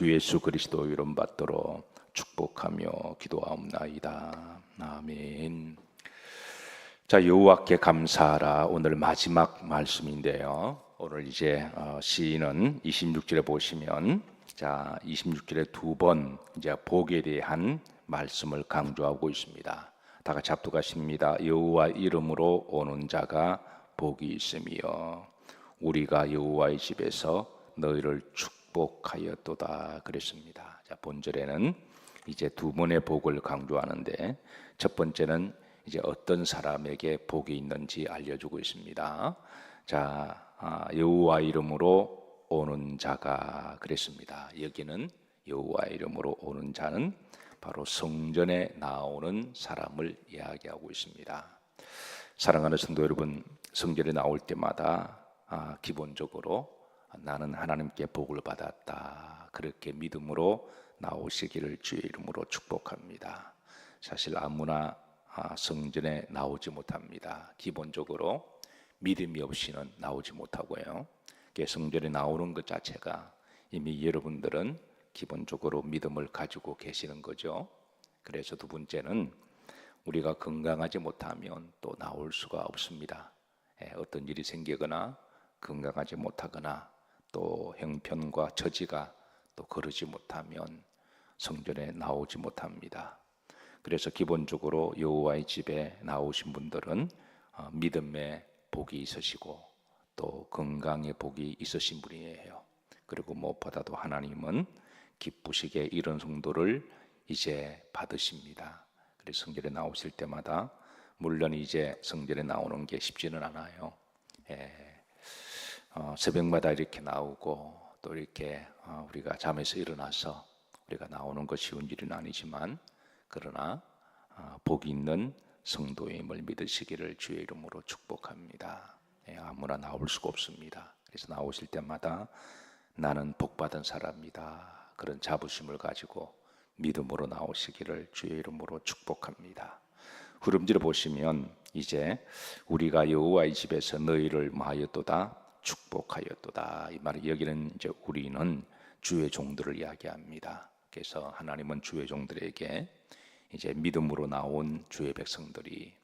주 예수 그리스도 이름 받도록 축복하며 기도하옵나이다. 아멘. 자, 여호와께 감사하라. 오늘 마지막 말씀인데요. 오늘 이제 시인은 26절에 보시면 26절에 두 번 이제 복에 대한 말씀을 강조하고 있습니다. 다 같이 합독하십니다. 여호와 이름으로 오는 자가 복이 있으며 우리가 여호와의 집에서 너희를 축복하였도다 그랬습니다. 자, 본절에는 이제 두 번의 복을 강조하는데 첫 번째는 이제 어떤 사람에게 복이 있는지 알려주고 있습니다. 여호와 이름으로 오는 자가 그랬습니다. 여기는 여호와 이름으로 오는 자는 바로 성전에 나오는 사람을 이야기하고 있습니다. 사랑하는 성도 여러분, 성전에 나올 때마다 기본적으로 나는 하나님께 복을 받았다, 그렇게 믿음으로 나오시기를 주의 이름으로 축복합니다. 사실 아무나 성전에 나오지 못합니다. 기본적으로 믿음이 없이는 나오지 못하고요. 성전에 나오는 것 자체가 이미 여러분들은 기본적으로 믿음을 가지고 계시는 거죠. 그래서 두 번째는 우리가 건강하지 못하면 또 나올 수가 없습니다. 어떤 일이 생기거나 건강하지 못하거나 또 형편과 처지가 또 그러지 못하면 성전에 나오지 못합니다. 그래서 기본적으로 여호와의 집에 나오신 분들은 믿음의 복이 있으시고 또 건강의 복이 있으신 분이에요. 그리고 무엇보다도 하나님은 기쁘시게 이런 성도를 이제 받으십니다. 그래서 성전에 나오실 때마다 물론 이제 성전에 나오는 게 쉽지는 않아요. 새벽마다 이렇게 나오고 또 이렇게 우리가 잠에서 일어나서 우리가 나오는 것이 쉬운 일은 아니지만 그러나 복이 있는 성도임을 믿으시기를 주의 이름으로 축복합니다. 아무나 나올 수가 없습니다. 그래서 나오실 때마다 나는 복받은 사람이다, 그런 자부심을 가지고 믿음으로 나오시기를 주의 이름으로 축복합니다. 후렴지를 보시면 이제 우리가 여호와의 집에서 너희를 마하였도다 축복하였도다, 이 말이 여기는 이제 우리는 주의 종들을 이야기합니다. 그래서 하나님은 주의 종들에게 이제 믿음으로 나온 주의 백성들이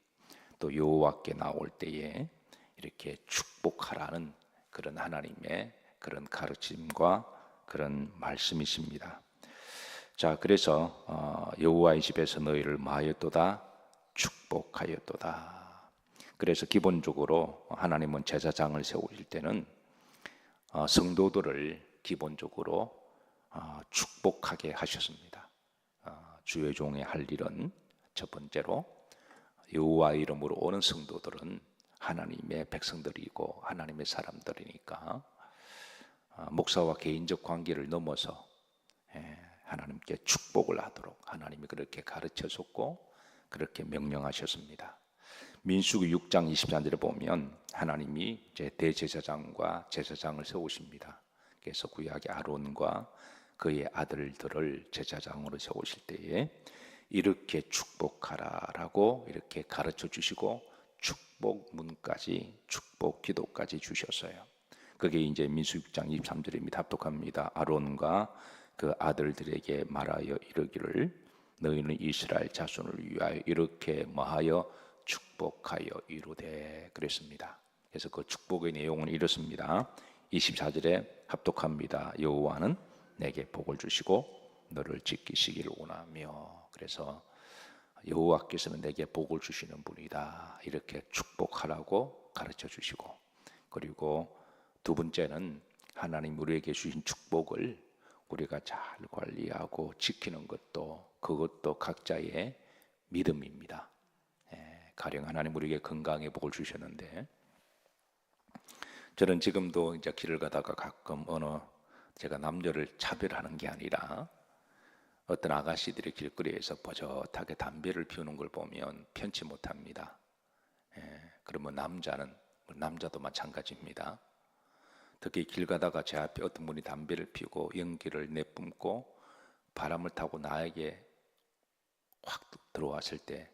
또 여호와께 나올 때에 이렇게 축복하라는 그런 하나님의 그런 가르침과 그런 말씀이십니다. 자, 그래서 여호와의 집에서 너희를 마하였도다 축복하였도다. 그래서 기본적으로 하나님은 제사장을 세우실 때는 성도들을 기본적으로 축복하게 하셨습니다. 주의 종의 할 일은 첫 번째로 여호와 이름으로 오는 성도들은 하나님의 백성들이고 하나님의 사람들이니까 목사와 개인적 관계를 넘어서 하나님께 축복을 하도록 하나님이 그렇게 가르쳐줬고 그렇게 명령하셨습니다. 민수기 6장 24절에 보면 하나님이 이제 대제사장과 제사장을 세우십니다. 그래서 구약의 아론과 그의 아들들을 제사장으로 세우실 때에 이렇게 축복하라라고 이렇게 가르쳐 주시고 축복문까지, 축복 기도까지 주셨어요. 그게 이제 민수기 6장 23절입니다. 합독합니다. 아론과 그 아들들에게 말하여 이르기를 너희는 이스라엘 자손을 위하여 이렇게 뭐하여 축복하여 이루되 그랬습니다. 그래서 그 축복의 내용은 이렇습니다. 24절에 합독합니다. 여호와는 내게 복을 주시고 너를 지키시기를 원하며, 그래서 여호와께서는 내게 복을 주시는 분이다, 이렇게 축복하라고 가르쳐 주시고, 그리고 두 번째는 하나님 우리에게 주신 축복을 우리가 잘 관리하고 지키는 것도 그것도 각자의 믿음입니다. 가령 하나님 우리에게 건강의 복을 주셨는데 저는 지금도 이제 길을 가다가 가끔 제가 남녀를 차별하는 게 아니라 어떤 아가씨들이 길거리에서 버젓하게 담배를 피우는 걸 보면 편치 못합니다. 그러면 남자도 마찬가지입니다. 특히 길 가다가 제 앞에 어떤 분이 담배를 피우고 연기를 내뿜고 바람을 타고 나에게 확 들어왔을 때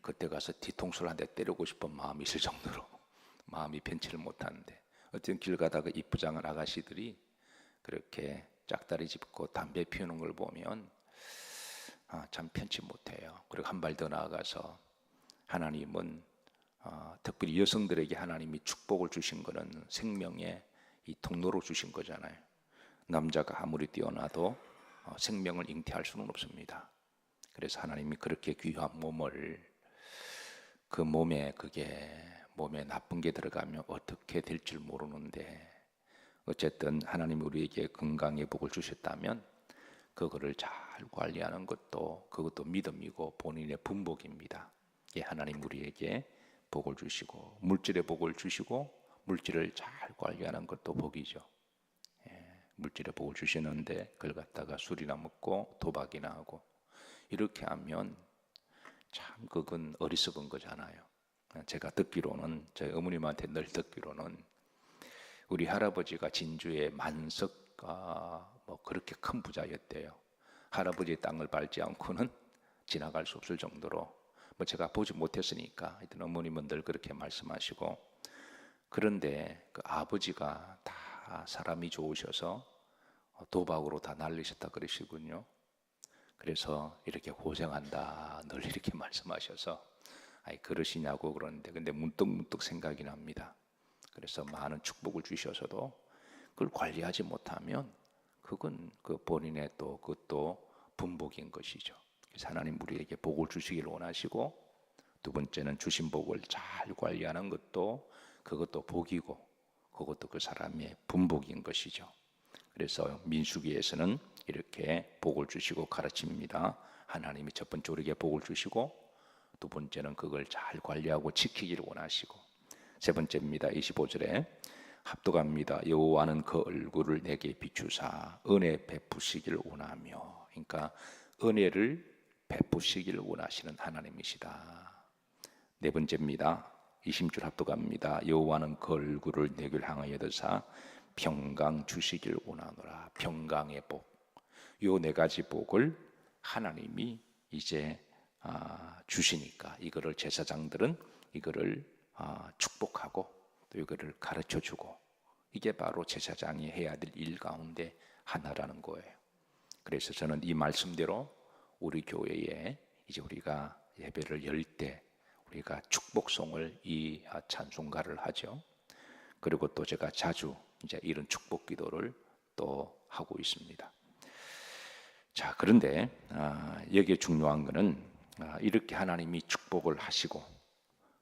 그때 가서 뒤통수를 한 대 때리고 싶은 마음이 있을 정도로 마음이 편치를 못하는데, 어쨌든 길 가다가 이쁘장한 아가씨들이 그렇게 짝다리 짚고 담배 피우는 걸 보면 참 편치 못해요. 그리고 한 발 더 나아가서 하나님은 특별히 여성들에게 하나님이 축복을 주신 것은 생명의 이 통로로 주신 거잖아요. 남자가 아무리 뛰어나도 생명을 잉태할 수는 없습니다. 그래서 하나님이 그렇게 귀한 몸을, 그 몸에 나쁜 게 들어가면 어떻게 될 줄 모르는데, 어쨌든 하나님이 우리에게 건강의 복을 주셨다면 그거를 잘 관리하는 것도, 그것도 믿음이고 본인의 분복입니다. 예, 하나님 우리에게 복을 주시고 물질의 복을 주시고 물질을 잘 관리하는 것도 복이죠. 물질의 복을 주시는데 그걸 갖다가 술이나 먹고 도박이나 하고 이렇게 하면 참 그건 어리석은 거잖아요. 제가 듣기로는, 저희 어머님한테 늘 듣기로는 우리 할아버지가 진주의 만석가 뭐 그렇게 큰 부자였대요. 할아버지의 땅을 밟지 않고는 지나갈 수 없을 정도로, 뭐 제가 보지 못했으니까 하여튼 어머님은 늘 그렇게 말씀하시고, 그런데 그 아버지가 다 사람이 좋으셔서 도박으로 다 날리셨다 그러시군요. 그래서 이렇게 고생한다 늘 이렇게 말씀하셔서 아이 그러시냐고 그러는데, 근데 문득 생각이 납니다. 그래서 많은 축복을 주셔서도 그걸 관리하지 못하면 그건 그 본인의 또 그것도 분복인 것이죠. 그래서 하나님 우리에게 복을 주시기를 원하시고, 두 번째는 주신 복을 잘 관리하는 것도 그것도 복이고 그것도 그 사람의 분복인 것이죠. 그래서 민수기에서는 이렇게 복을 주시고 가르칩니다. 하나님이 첫 번째 우리에게 복을 주시고, 두 번째는 그걸 잘 관리하고 지키기를 원하시고, 세 번째입니다. 25절에 합독합니다. 여호와는 그 얼굴을 내게 비추사 은혜 베푸시기를 원하며, 그러니까 은혜를 베푸시기를 원하시는 하나님이시다. 네 번째입니다. 20절 합독합니다. 여호와는 그 얼굴을 내게 향하여 드사 평강 주시기를 원하노라. 평강의 복, 요 네 가지 복을 하나님이 이제 주시니까 이거를 제사장들은 이거를 축복하고 또 이거를 가르쳐주고, 이게 바로 제사장이 해야 될 일 가운데 하나라는 거예요. 그래서 저는 이 말씀대로 우리 교회에 이제 우리가 예배를 열 때 우리가 축복송을 이 찬송가를 하죠. 그리고 또 제가 자주 이제 이런 축복 기도를 또 하고 있습니다. 자, 그런데 여기에 중요한 것은 이렇게 하나님이 축복을 하시고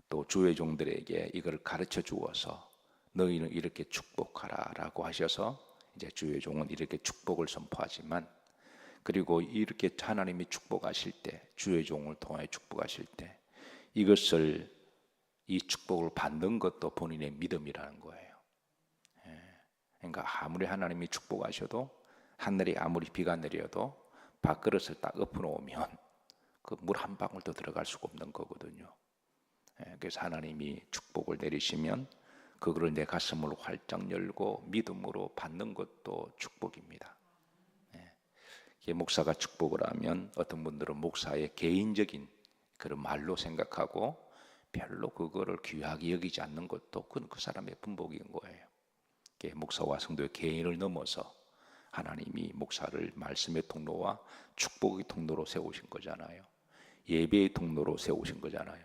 또 주의 종들에게 이걸 가르쳐 주어서 너희는 이렇게 축복하라라고 하셔서 이제 주의 종은 이렇게 축복을 선포하지만, 그리고 이렇게 하나님이 축복하실 때, 주의 종을 통해 축복하실 때 이것을, 이 축복을 받는 것도 본인의 믿음이라는 거예요. 그러니까 아무리 하나님이 축복하셔도, 하늘에 아무리 비가 내려도 밥그릇을 딱 엎어놓으면 그 물 한 방울도 들어갈 수가 없는 거거든요. 그래서 하나님이 축복을 내리시면 그거를 내 가슴으로 활짝 열고 믿음으로 받는 것도 축복입니다. 목사가 축복을 하면 어떤 분들은 목사의 개인적인 그런 말로 생각하고 별로 그거를 귀하게 여기지 않는 것도 그건 그 사람의 분복인 거예요. 목사와 성도의 개인을 넘어서 하나님이 목사를 말씀의 통로와 축복의 통로로 세우신 거잖아요. 예배의 통로로 세우신 거잖아요.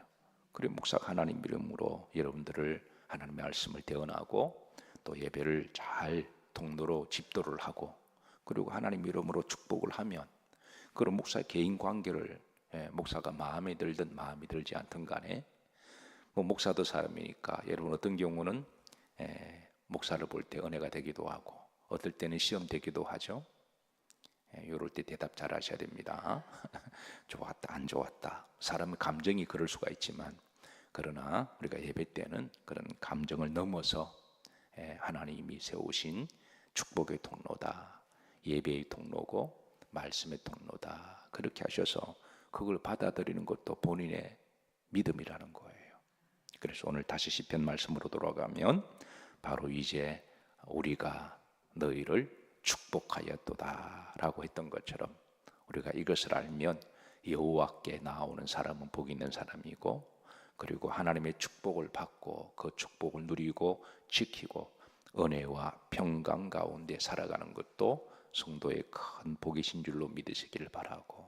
그리고 목사가 하나님 이름으로 여러분들을 하나님의 말씀을 대언하고 또 예배를 잘 통로로 집도를 하고, 그리고 하나님 이름으로 축복을 하면 그런 목사의 개인 관계를 목사가 마음에 들든 마음에 들지 않든 간에, 뭐 목사도 사람이니까 여러분 어떤 경우는 목사를 볼 때 은혜가 되기도 하고 어떨 때는 시험 되기도 하죠. 이럴 때 대답 잘 하셔야 됩니다. 좋았다 안 좋았다, 사람의 감정이 그럴 수가 있지만, 그러나 우리가 예배 때는 그런 감정을 넘어서 하나님이 세우신 축복의 통로다, 예배의 통로고 말씀의 통로다, 그렇게 하셔서 그걸 받아들이는 것도 본인의 믿음이라는 거예요. 그래서 오늘 다시 시편 말씀으로 돌아가면 바로 이제 우리가 너희를 축복하였도다 라고 했던 것처럼, 우리가 이것을 알면 여호와께 나오는 사람은 복 있는 사람이고, 그리고 하나님의 축복을 받고 그 축복을 누리고 지키고 은혜와 평강 가운데 살아가는 것도 성도의 큰 복이신 줄로 믿으시기를 바라고,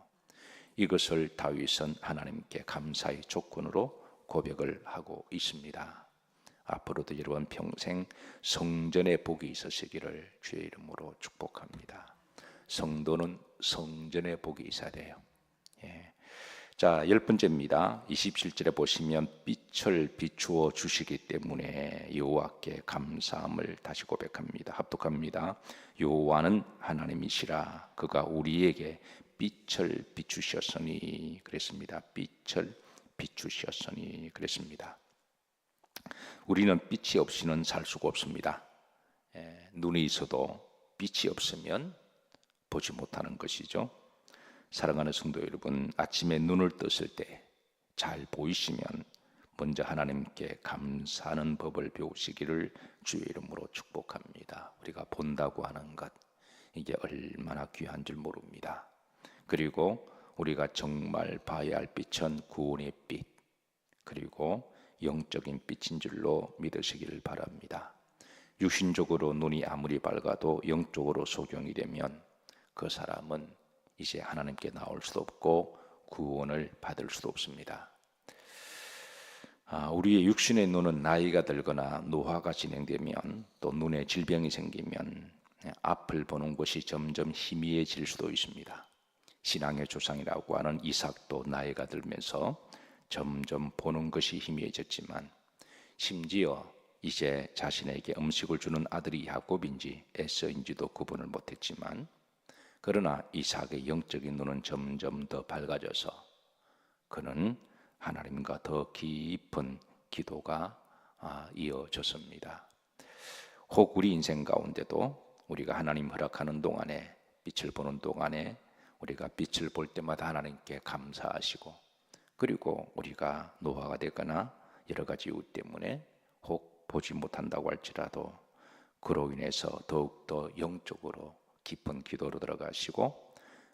이것을 다윗은 하나님께 감사의 조건으로 고백을 하고 있습니다. 앞으로도 여러분 평생 성전의 복이 있으시기를 주의 이름으로 축복합니다. 성도는 성전의 복이 있어야 돼요. 예. 자, 10번째입니다. 27절에 보시면 빛을 비추어 주시기 때문에 여호와께 감사함을 다시 고백합니다. 합독합니다. 여호와는 하나님이시라. 그가 우리에게 빛을 비추셨으니 그랬습니다. 빛을 비추셨으니 그랬습니다. 우리는 빛이 없이는 살 수가 없습니다. 눈이 있어도 빛이 없으면 보지 못하는 것이죠. 사랑하는 성도 여러분, 아침에 눈을 떴을 때 잘 보이시면 먼저 하나님께 감사하는 법을 배우시기를 주의 이름으로 축복합니다. 우리가 본다고 하는 것, 이게 얼마나 귀한 줄 모릅니다. 그리고 우리가 정말 봐야 할 빛은 구원의 빛, 그리고 영적인 빛인 줄로 믿으시기를 바랍니다. 육신적으로 눈이 아무리 밝아도 영적으로 소경이 되면 그 사람은 이제 하나님께 나올 수도 없고 구원을 받을 수도 없습니다. 우리의 육신의 눈은 나이가 들거나 노화가 진행되면, 또 눈에 질병이 생기면 앞을 보는 것이 점점 희미해질 수도 있습니다. 신앙의 조상이라고 하는 이삭도 나이가 들면서 점점 보는 것이 희미해졌지만, 심지어 이제 자신에게 음식을 주는 아들이 야곱인지 에서인지도 구분을 못했지만, 그러나 이삭의 영적인 눈은 점점 더 밝아져서 그는 하나님과 더 깊은 기도가 이어졌습니다. 혹 우리 인생 가운데도 우리가 하나님 허락하는 동안에, 빛을 보는 동안에 우리가 빛을 볼 때마다 하나님께 감사하시고, 그리고 우리가 노화가 되거나 여러 가지 이유 때문에 혹 보지 못한다고 할지라도 그로 인해서 더욱더 영적으로 깊은 기도로 들어가시고,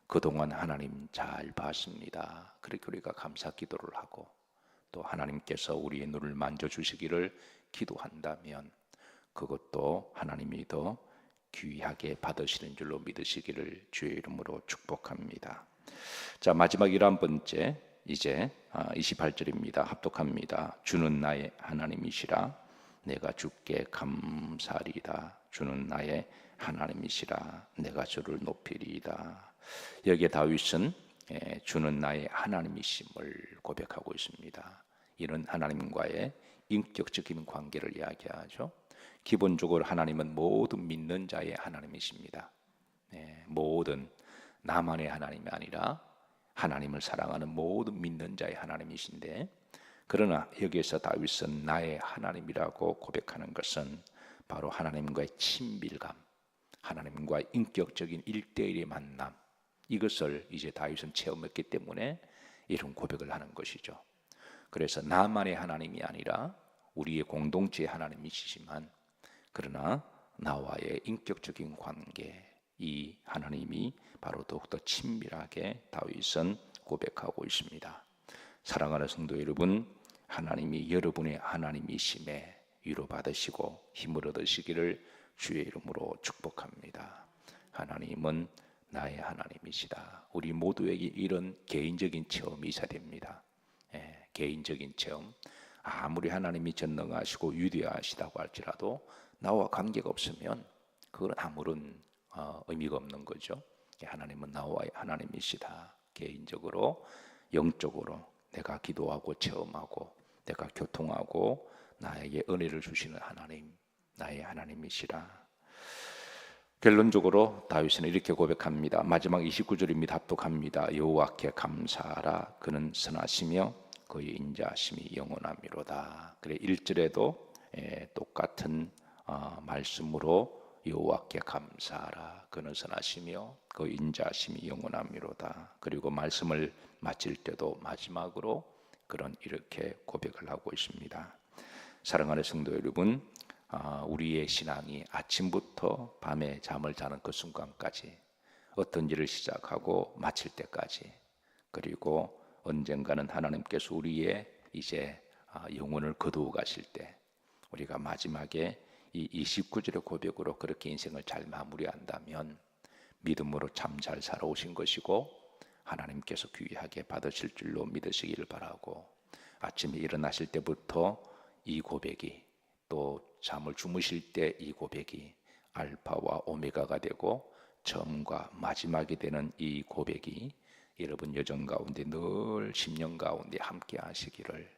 그동안 하나님 잘 봤습니다, 그렇게 우리가 감사 기도를 하고, 또 하나님께서 우리의 눈을 만져주시기를 기도한다면 그것도 하나님이 더 귀하게 받으시는 줄로 믿으시기를 주의 이름으로 축복합니다. 자, 마지막 11번째, 이제 28절입니다. 합독합니다. 주는 나의 하나님이시라. 내가 주께 감사리이다. 주는 나의 하나님이시라. 내가 주를 높이리이다. 여기에 다윗은 주는 나의 하나님이심을 고백하고 있습니다. 이런 하나님과의 인격적인 관계를 이야기하죠. 기본적으로 하나님은 모든 믿는 자의 하나님이십니다. 모든 나만의 하나님이 아니라 하나님을 사랑하는 모든 믿는 자의 하나님이신데, 그러나 여기에서 다윗은 나의 하나님이라고 고백하는 것은 바로 하나님과의 친밀감, 하나님과의 인격적인 1대1의 만남, 이것을 이제 다윗은 체험했기 때문에 이런 고백을 하는 것이죠. 그래서 나만의 하나님이 아니라 우리의 공동체의 하나님이시지만, 그러나 나와의 인격적인 관계, 이 하나님이 바로 더욱더 친밀하게 다윗은 고백하고 있습니다. 사랑하는 성도 여러분, 하나님이 여러분의 하나님이심에 위로받으시고 힘을 얻으시기를 주의 이름으로 축복합니다. 하나님은 나의 하나님이시다. 우리 모두에게 이런 개인적인 체험이 있어야 됩니다. 개인적인 체험. 아무리 하나님이 전능하시고 위대하시다고 할지라도 나와 관계가 없으면 그건 아무런 의미가 없는 거죠. 하나님은 나와의 하나님이시다. 개인적으로, 영적으로 내가 기도하고 체험하고 내가 교통하고 나에게 은혜를 주시는 하나님, 나의 하나님이시라. 결론적으로 다윗은 이렇게 고백합니다. 마지막 29절입니다. 합독합니다. 여호와께 감사하라. 그는 선하시며 그의 인자하심이 영원하미로다. 그래 1절에도 똑같은 말씀으로 여호와께 감사하라. 그는 선하시며 그의 인자하심이 영원하미로다. 그리고 말씀을 마칠 때도 마지막으로 그런 이렇게 고백을 하고 있습니다. 사랑하는 성도 여러분, 우리의 신앙이 아침부터 밤에 잠을 자는 그 순간까지, 어떤 일을 시작하고 마칠 때까지, 그리고 언젠가는 하나님께서 우리의 이제 영혼을 거두어 가실 때, 우리가 마지막에 이 29절의 고백으로 그렇게 인생을 잘 마무리한다면 믿음으로 참 잘 살아오신 것이고 하나님께서 귀하게 받으실 줄로 믿으시기를 바라고, 아침에 일어나실 때부터 이 고백이, 또 잠을 주무실 때 이 고백이 알파와 오메가가 되고 처음과 마지막이 되는 이 고백이 여러분 여정 가운데 늘 심령 가운데 함께 하시기를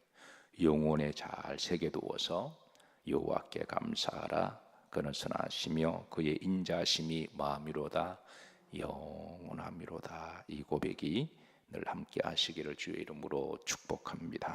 영혼에 잘 새겨두어서 여호와께 감사하라. 그는 선하시며 그의 인자심이 마음이로다 영원함이로다. 이 고백이 늘 함께 하시기를 주의 이름으로 축복합니다.